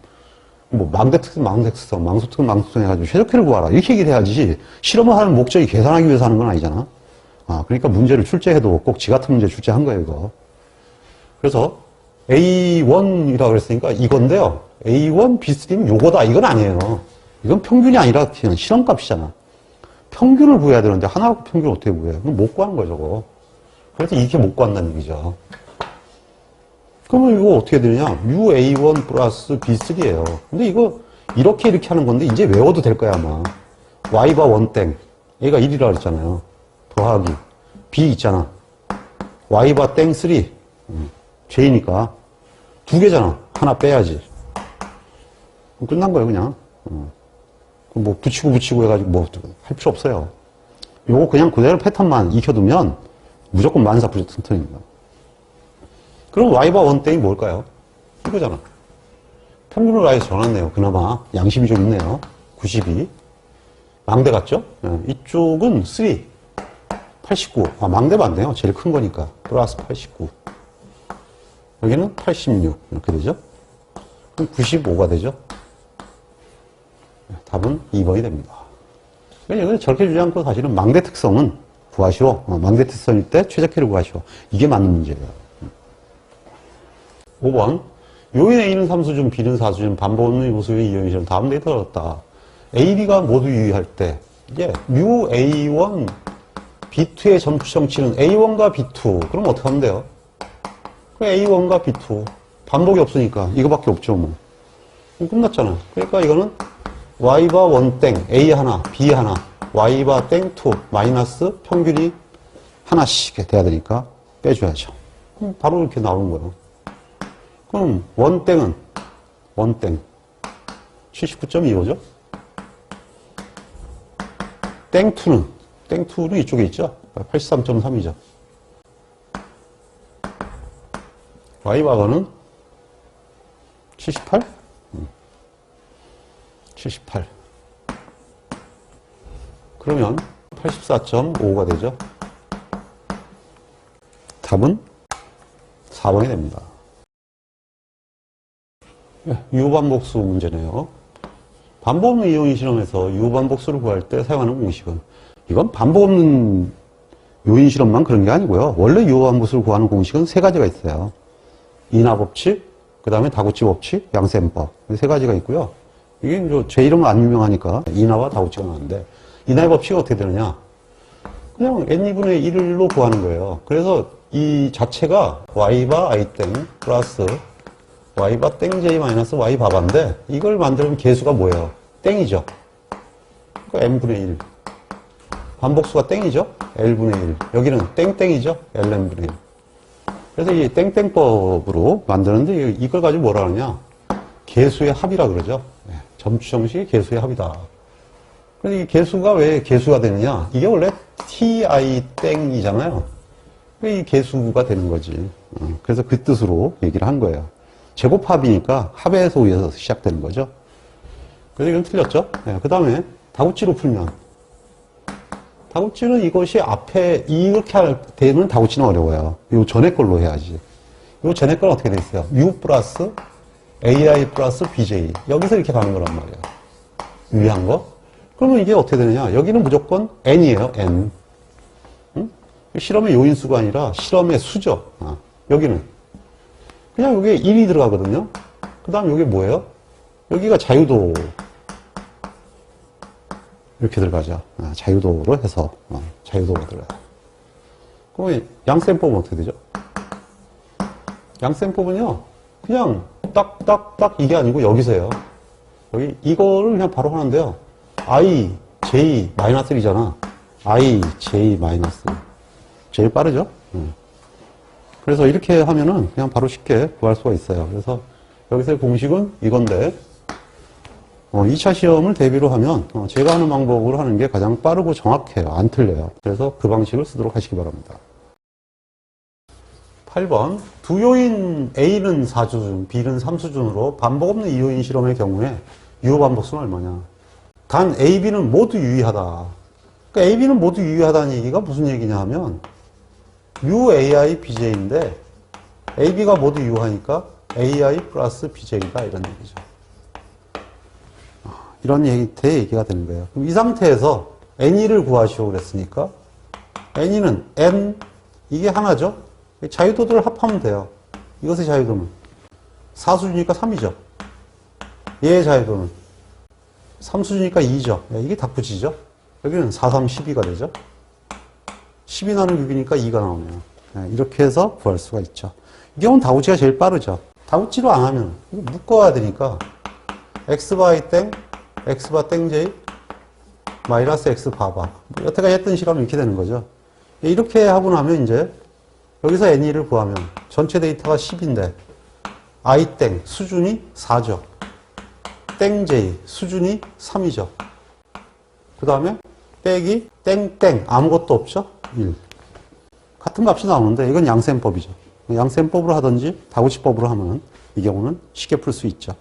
뭐 망대 특성, 망대 특성, 망소 특성, 망소 특성 해가지고 최적화를 구하라. 이렇게 얘기를 해야지 실험을 하는 목적이 계산하기 위해서 하는 건 아니잖아. 그러니까 문제를 출제해도 꼭 지 같은 문제 출제한 거예요, 이거. 그래서 A1이라고 그랬으니까 이건데요. A1, B3는 요거다. 이건 아니에요. 이건 평균이 아니라 그냥 실험값이잖아. 평균을 구해야 되는데 하나 갖고 평균을 어떻게 구해? 그럼 못 구하는 거죠, 저거. 그래서 이렇게 못 구한다는 얘기죠. 그러면 이거 어떻게 되느냐? UA1 플러스 B3예요. 근데 이거 이렇게 하는 건데 이제 외워도 될 거야, 아마. Y바 1땡. 얘가 1이라 그랬잖아요. 더하기. B 있잖아. Y바 땡 3. J니까. 두 개잖아. 하나 빼야지. 끝난 거예요, 그냥. 뭐 붙이고 해가지고 뭐 할 필요 없어요. 요거 그냥 그대로 패턴만 익혀두면 무조건 만사부적튼튼입니다. 그럼 Y바 원땡이 뭘까요? 이거잖아. 평균을 아예 정했네요. 그나마 양심이 좀 있네요. 92. 망대 같죠? 이쪽은 3. 89. 망대 맞네요. 제일 큰 거니까. 플러스 89. 여기는 86. 이렇게 되죠? 그럼 95가 되죠? 답은 2번이 됩니다. 여기서 저렇게 주지 않고 사실은 망대 특성은 구하시오. 망대 특성일 때 최적화를 구하시오. 이게 맞는 문제예요. 5번. 요인 A는 3수준, B는 4수준, 반복 없는 요소의 이용이처럼 다음 데이터를 얻었다. A, B가 모두 유의할 때, 이제 뮤 A1, B2의 점추정치는 A1과 B2. 그럼 어떻게 하면 돼요? A1과 B2. 반복이 없으니까 이거밖에 없죠, 뭐. 끝났잖아. 그러니까 이거는 Y바 1땡, A 하나, B 하나, Y바 땡 2, 마이너스 평균이 하나씩 돼야 되니까 빼줘야죠. 그럼 바로 이렇게 나오는 거예요. 그럼 1땡은 1땡 79.25죠? 땡2는 이쪽에 있죠? 83.3이죠. Y바거는 78? 78. 그러면 84.5가 되죠. 답은 4번이 됩니다. 유반복수 문제네요. 반복 없는 이용인 실험에서 유반복수를 구할 때 사용하는 공식은, 이건 반복 없는 요인 실험만 그런 게 아니고요. 원래 유반복수를 구하는 공식은 세 가지가 있어요. 인하 법칙, 그 다음에 다구치 법칙, 양셈법. 세 가지가 있고요. 이게 제 이름은 안 유명하니까 인하와 다구치가 나왔는데, 인하의 법칙이 어떻게 되느냐? 그냥 n-2분의 1로 구하는 거예요. 그래서 이 자체가 y바 i땡 플러스 y바 땡j 마이너스 y 바바인데, 이걸 만들면 개수가 뭐예요? 땡이죠. 그러니까 n분의 1. 반복수가 땡이죠? l분의 1. 여기는 땡땡이죠? ln분의 1. 그래서 이 땡땡법으로 만드는데, 이걸 가지고 뭐라 하느냐? 개수의 합이라 그러죠. 점추정식이 개수의 합이다. 근데 이 개수가 왜 개수가 되느냐? 이게 원래 ti 땡이잖아요. 이 개수가 되는 거지. 그래서 그 뜻으로 얘기를 한 거예요. 제곱합이니까 합에서 의해서 시작되는 거죠. 그래서 이건 틀렸죠? 네, 그 다음에 다구치로 풀면 다구치는 이것이 앞에 이렇게 할 때는 다구치는 어려워요. 요 전에 걸로 해야지. 요 전에 건 어떻게 돼 있어요? u 플러스 ai 플러스 bj 여기서 이렇게 가는 거란 말이에요. 위한 거. 그러면 이게 어떻게 되느냐? 여기는 무조건 n이에요. n. 응? 실험의 요인수가 아니라 실험의 수죠. 여기는 그냥 여기에 1이 들어가거든요. 그 다음 여기 뭐예요? 여기가 자유도 이렇게 들어가죠. 자유도로 해서 자유도가 들어가요. 그럼 양셈법은 어떻게 되죠? 양셈법은요 그냥 딱딱딱 이게 아니고 여기서요. 여기 이거를 그냥 바로 하는데요. i, j, 마이너스 1이잖아. i, j, 마이너스. 제일 빠르죠? 그래서 이렇게 하면은 그냥 바로 쉽게 구할 수가 있어요. 그래서 여기서의 공식은 이건데 2차 시험을 대비로 하면 제가 하는 방법으로 하는 게 가장 빠르고 정확해요. 안 틀려요. 그래서 그 방식을 쓰도록 하시기 바랍니다. 8번 두 요인 A는 4수준, B는 3수준으로 반복 없는 2요인 실험의 경우에 유효 반복수는 얼마냐? 단 A, B는 모두 유의하다. 그러니까 A, B는 모두 유의하다는 얘기가 무슨 얘기냐 하면 UAI, BJ인데 A, B가 모두 유효하니까 AI 플러스 BJ다 이런 얘기죠. 이런 얘기가 되는 거예요. 그럼 이 상태에서 N2를 구하시오 그랬으니까 N2는 N 이게 하나죠. 자유도들을 합하면 돼요. 이것의 자유도는 4수주니까 3이죠. 얘의 자유도는 3수주니까 2죠. 이게 답붙이죠. 여기는 4, 3, 12가 되죠. 10이 나는 6이니까 2가 나오네요. 이렇게 해서 구할 수가 있죠. 이 경우는 다구치가 제일 빠르죠. 다구치로 안 하면 묶어야 되니까 x바이 땡, x바 땡j, 마이너스 x 바바. 여태까지 했던 실험은 이렇게 되는 거죠. 이렇게 하고 나면 이제 여기서 n2를 구하면 전체 데이터가 10인데 i 땡 수준이 4죠. 땡j 수준이 3이죠. 그 다음에 빼기 땡땡 아무것도 없죠. 1. 같은 값이 나오는데 이건 양셈법이죠. 양셈법으로 하든지 다구치법으로 하면 이 경우는 쉽게 풀 수 있죠.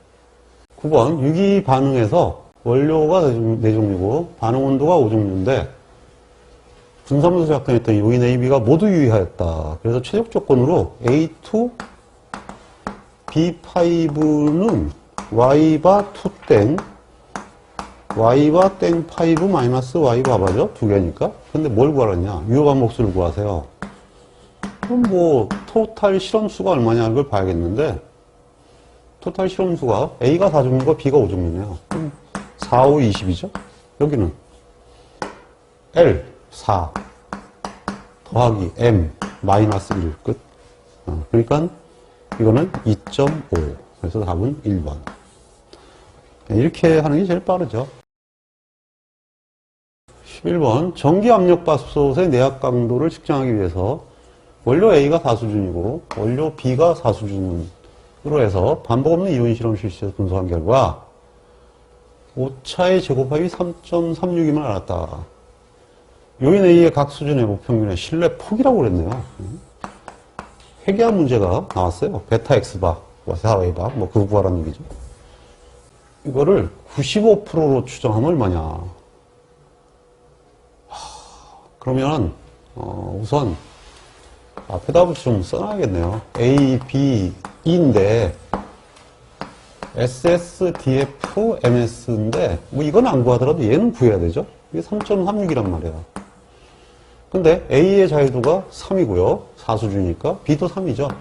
9번 유기 반응에서 원료가 4종류고 반응 온도가 5종류인데 분사물에서 작동했던 요인 A, B가 모두 유의하였다. 그래서 최적 조건으로 A2, B5는 Y바 2땡, Y바 땡 5 마이너스 Y 바바죠? 두 개니까. 근데 뭘 구하느냐? 유효 반복수를 구하세요. 그럼 뭐 토탈 실험수가 얼마냐 이걸 봐야겠는데 토탈 실험수가 A가 4종류고 B가 5종류네요. 그럼 4, 5, 20이죠? 여기는 L 4 더하기 M 마이너스 1 끝. 그러니까 이거는 2.5. 그래서 답은 1번. 이렇게 하는 게 제일 빠르죠. 11번 전기압력밥솥의 내압 강도를 측정하기 위해서 원료 A가 4수준이고 원료 B가 4수준으로 해서 반복 없는 이온 실험 실시해서 분석한 결과 오차의 제곱합이 3.36임을 알았다. 요인 A의 각 수준의 목평균의 신뢰 폭이라고 그랬네요. 회계학 문제가 나왔어요. 베타 X바, 베타 Y바, 뭐 그거 구하라는 얘기죠. 이거를 95%로 추정하면 얼마냐. 그러면 우선 앞에다 좀 써놔야겠네요. A, B, E인데 SS, DF, MS인데 뭐 이건 안 구하더라도 얘는 구해야 되죠. 이게 3.36이란 말이에요. 근데 A의 자유도가 3이고요. 4수준이니까 B도 3이죠.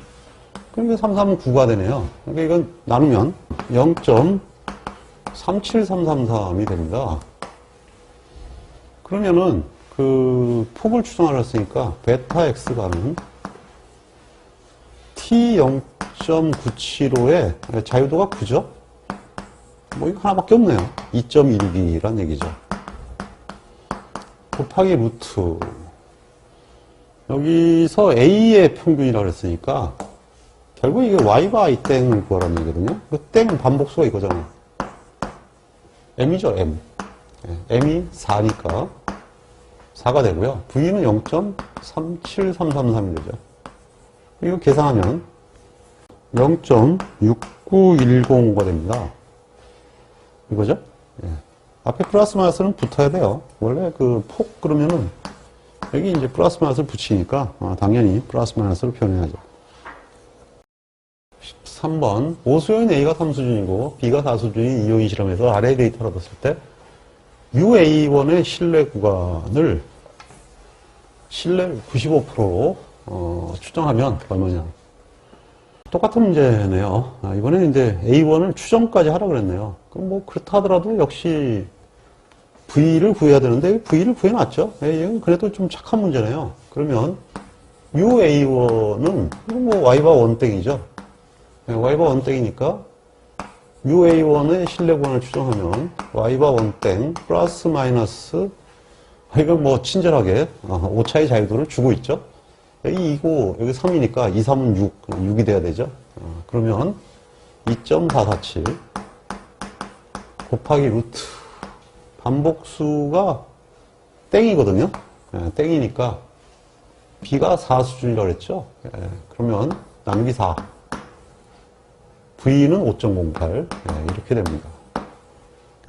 그러니까 3, 3은 9가 되네요. 그러니까 이건 나누면 0.37333이 됩니다. 그러면은 그 폭을 추정하셨으니까 베타 X가는 T 0.975에 자유도가 9죠? 뭐 이거 하나밖에 없네요. 2.162란 얘기죠. 곱하기 루트. 여기서 A의 평균이라고 그랬으니까 결국 이게 Y바 I 땡을 구하라는 얘기거든요. 그 땡 반복수가 이거잖아요. M이죠, M. m이 4니까 4가 되고요. v는 0.37333이 되죠. 이거 계산하면 0.6910가 됩니다. 이거죠? 예. 앞에 플러스 마이너스는 붙어야 돼요. 원래 그 폭 그러면은 여기 이제 플러스 마이너스를 붙이니까 당연히 플러스 마이너스로 표현해야죠. 13번 오수요인 A가 3수준이고 B가 4수준인 이요인 실험에서 아래 데이터를 얻었을 때 UA1의 신뢰 구간을 신뢰 95%로 추정하면 얼마냐. 똑같은 문제네요. 이번에는 이제 A1을 추정까지 하라고 그랬네요. 그럼 뭐 그렇다 하더라도 역시 V를 구해야 되는데 V를 구해놨죠. 이건 그래도 좀 착한 문제네요. 그러면 UA1은 뭐 Y바 원땡이죠. Y바 원땡이니까 UA1의 신뢰 구간을 추정하면 Y바 원땡 플러스 마이너스 이건 뭐 친절하게 오차의 자유도를 주고 있죠. 여기 2고 여기 3이니까 2, 3은 6, 6이 돼야 되죠. 그러면 2.447 곱하기 루트 반복수가 땡이거든요. 땡이니까 B가 4 수준이라고 그랬죠. 그러면 남기 4 V는 5.08 이렇게 됩니다.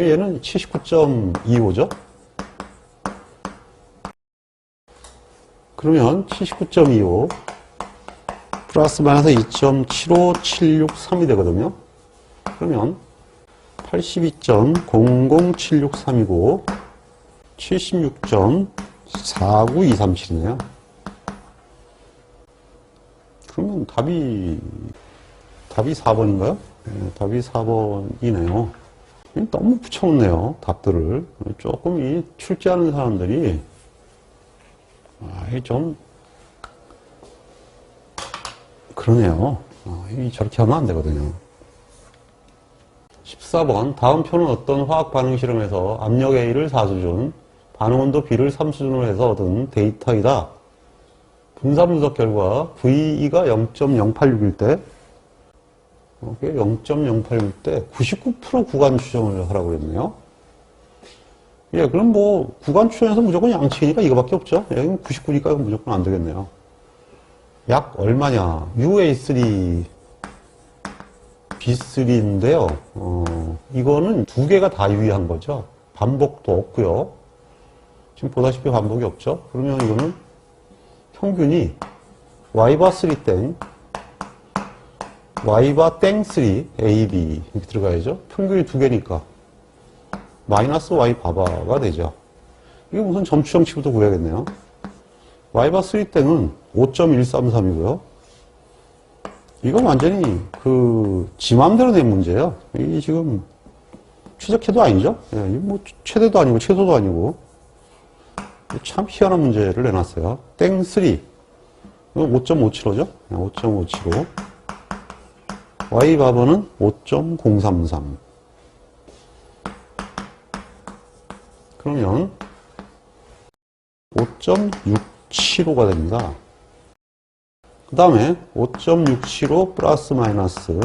얘는 79.25죠. 그러면 79.25 플러스 마이너스 2.75763이 되거든요. 그러면 82.00763이고 76.49237이네요. 그러면 답이 4번인가요? 네, 답이 4번이네요. 너무 붙여놓네요. 답들을. 조금 이 출제하는 사람들이 좀 그러네요. 저렇게 하면 안 되거든요. 14번 다음 표는 어떤 화학 반응 실험에서 압력 A를 4수준, 반응 온도 B를 3수준으로 해서 얻은 데이터이다. 분사 분석 결과 VE가 0.086일 때 0.086 때 99% 구간 추정을 하라고 그랬네요. 예, 그럼 뭐 구간 추정에서 무조건 양측이니까 이거밖에 없죠. 여기는 99니까 무조건 안 되겠네요. 약 얼마냐? UA3 B3인데요. 이거는 두 개가 다 유의한 거죠. 반복도 없고요. 지금 보다시피 반복이 없죠. 그러면 이거는 평균이 Y바 3땡 Y바 땡 3 AB 이렇게 들어가야죠. 평균이 두 개니까 마이너스 Y 바바가 되죠. 이게 무슨 점추정치부터 구해야겠네요. Y바 3땡은 5.133이고요. 이건 완전히 지 맘대로 낸 문제예요. 이게 지금 최적해도 아니죠. 예, 뭐 최대도 아니고 최소도 아니고 참 희한한 문제를 내놨어요. 땡 3 이건 5.575죠. 5.575 Y 바버는 5.033 그러면 5.675가 됩니다. 그 다음에 5.675 플러스 마이너스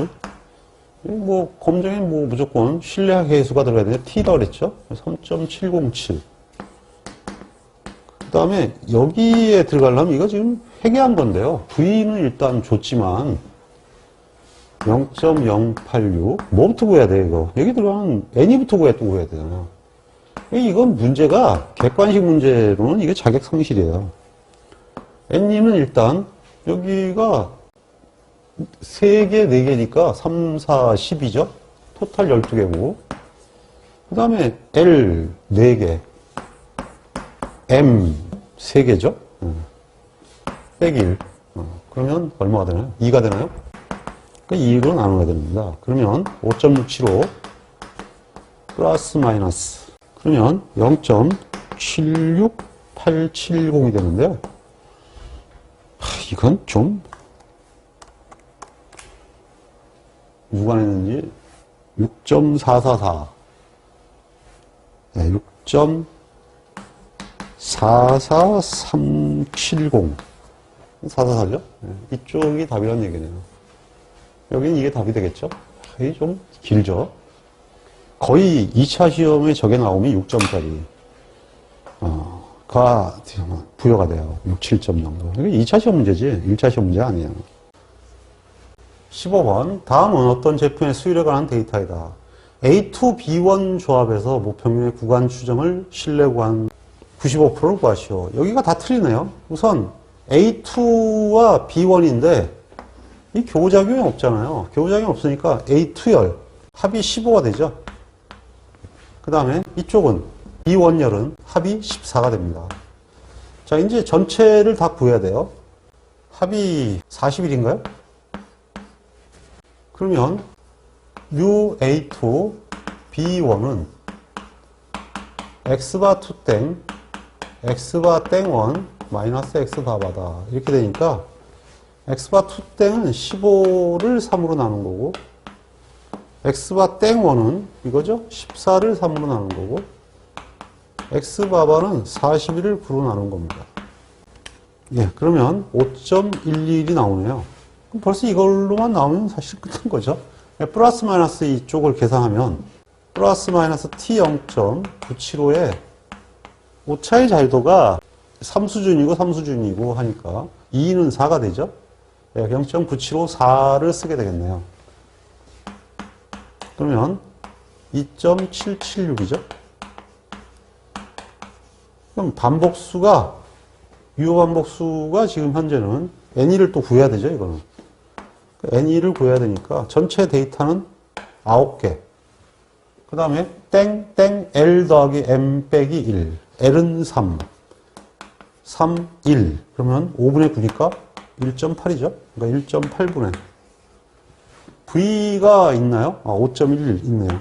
뭐 검정에 뭐 무조건 신뢰 해수가 들어가야 되는데 T라고 그랬죠. 3.707 그 다음에 여기에 들어가려면 이거 지금 회계한 건데요. V는 일단 줬지만 0.086 뭐부터 구해야 돼 이거. 여기 들어가면 N이부터 구해야 되잖아요. 이건 문제가 객관식 문제로는 이게 자격 상실이에요. N님은 일단 여기가 3개, 4개니까 3, 4, 10이죠? 토탈 12개고. 그 다음에 L 4개, M 3개죠? 빼기 1. 그러면 얼마가 되나요? 2가 되나요? 그러니까 2로 나눠야 됩니다. 그러면 5.675 플러스 마이너스. 그러면 0.76870이 되는데요. 이건 좀 누가 냈는지 6.444 네, 6.44370 444죠? 네, 이쪽이 답이란 얘기네요. 여기는 이게 답이 되겠죠? 이게 좀 길죠? 거의 2차 시험에 저게 나오면 6점짜리 가 부여가 돼요. 6, 7점 정도. 이게 2차 시험 문제지 1차 시험 문제 아니에요. 15번 다음은 어떤 제품의 수율에 관한 데이터이다. A2, B1 조합에서 모평균의 구간 추정을 신뢰 구한 95%를 구하시오. 여기가 다 틀리네요. 우선 A2와 B1인데 이 교호작용이 없잖아요. 교호작용이 없으니까 A2열 합이 15가 되죠. 그 다음에 이쪽은 B1열은 합이 14가 됩니다. 자, 이제 전체를 다 구해야 돼요. 합이 41인가요? 그러면 UA2 B1은 X바 2땡 X바 땡1 마이너스 X바바다. 이렇게 되니까 X바 2땡은 15를 3으로 나눈 거고 X바 땡1은 이거죠? 14를 3으로 나눈 거고 X바바는 41을 9로 나눈 겁니다. 예, 그러면 5.11이 나오네요. 그럼 벌써 이걸로만 나오면 사실 끝난 거죠. 플러스 마이너스 이쪽을 계산하면 플러스 마이너스 T0.975에 오차의 자유도가 3수준이고 3수준이고 하니까 2는 4가 되죠. 0.9754를 쓰게 되겠네요. 그러면 2.776이죠. 그럼 반복수가 유효 반복수가 지금 현재는 N2를 또 구해야 되죠. 이거는 N2를 구해야 되니까 전체 데이터는 9개. 그 다음에 땡땡 L 더하기 M 빼기 1. L은 3. 3, 1. 그러면 5분의 9니까 1.8이죠. 그러니까 1.8분의. V가 있나요? 5.11 있네요.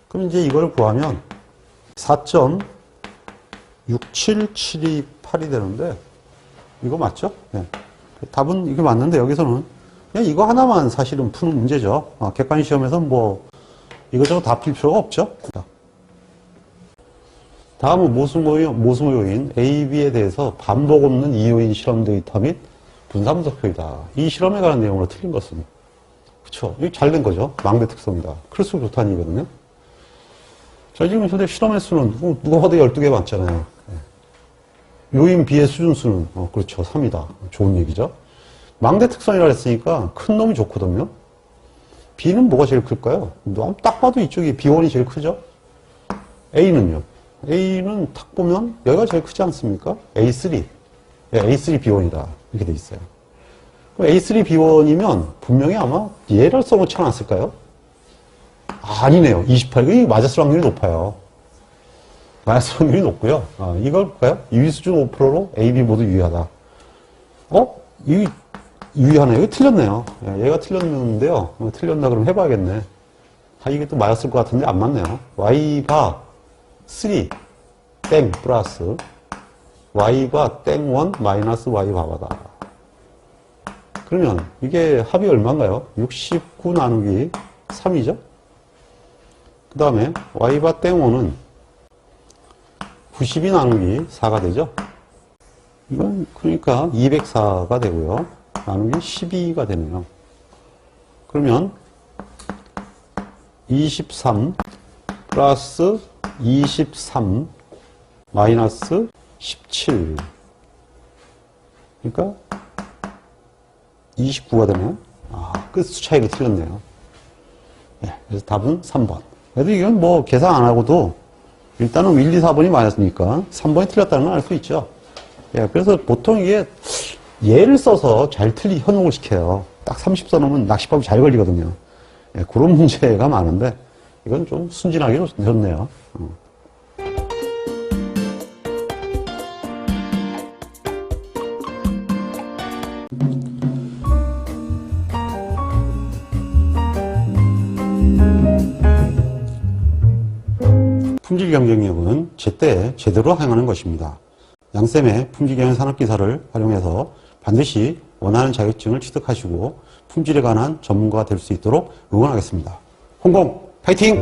그럼 이제 이걸 구하면 4.67728이 되는데, 이거 맞죠? 네. 답은 이게 맞는데, 여기서는 그냥 이거 하나만 사실은 푸는 문제죠. 객관 시험에서는 뭐, 이것저것 다 풀 필요가 없죠. 다음은 모수모요인 A, B에 대해서 반복 없는 이요인 실험 데이터 및 분사 분석표이다. 이 실험에 관한 내용으로 틀린 것은 그쵸? 이게 잘 된 거죠. 망대 특성이다. 클수록 좋다는 얘기거든요. 자, 지금 현재 실험의 수는 누가 봐도 12개 맞잖아요. 요인 B의 수준수는 그렇죠. 3이다. 좋은 얘기죠. 망대 특성이라 했으니까 큰 놈이 좋거든요. B는 뭐가 제일 클까요? 딱 봐도 이쪽이 B1이 제일 크죠. A는요. A는 딱 보면 여기가 제일 크지 않습니까? A3. A3 B1이다. 이렇게 돼 있어요. 그럼 A3 B1이면 분명히 아마 얘를 써놓지 않았을까요? 아니네요. 28. 이게 맞았을 확률이 높아요. 맞았을 확률이 높고요. 이걸 볼까요? 유의수준 5%로 A, B 모두 유의하다. 이 유의하네요. 이거 틀렸네요. 얘가 틀렸는데요. 틀렸나 그럼 해봐야겠네. 이게 또 맞았을 것 같은데 안 맞네요. Y바 3 땡 플러스 Y바 땡 1 마이너스 Y 바바다. 그러면 이게 합이 얼마인가요? 69 나누기 3이죠? 그 다음에 Y바 땡 1은 92 나누기 4가 되죠? 이건 그러니까 204가 되고요. 나누기 12가 되네요. 그러면 23 플러스 23 마이너스 17. 그러니까 29가 되네요. 끝수 차이가 틀렸네요. 그래서 답은 3번. 그래도 이건 뭐 계산 안 하고도 일단은 1, 2, 4번이 맞았으니까 3번이 틀렸다는 걸 알 수 있죠. 그래서 보통 이게 예를 써서 잘 현혹을 시켜요. 딱 30 써놓으면 낚시밥이 잘 걸리거든요. 그런 문제가 많은데 이건 좀 순진하게 좋네요. 품질 경쟁력은 제때 제대로 행하는 것입니다. 양쌤의 품질 경영 산업기사를 활용해서 반드시 원하는 자격증을 취득하시고 품질에 관한 전문가가 될 수 있도록 응원하겠습니다. 홍콩 파이팅!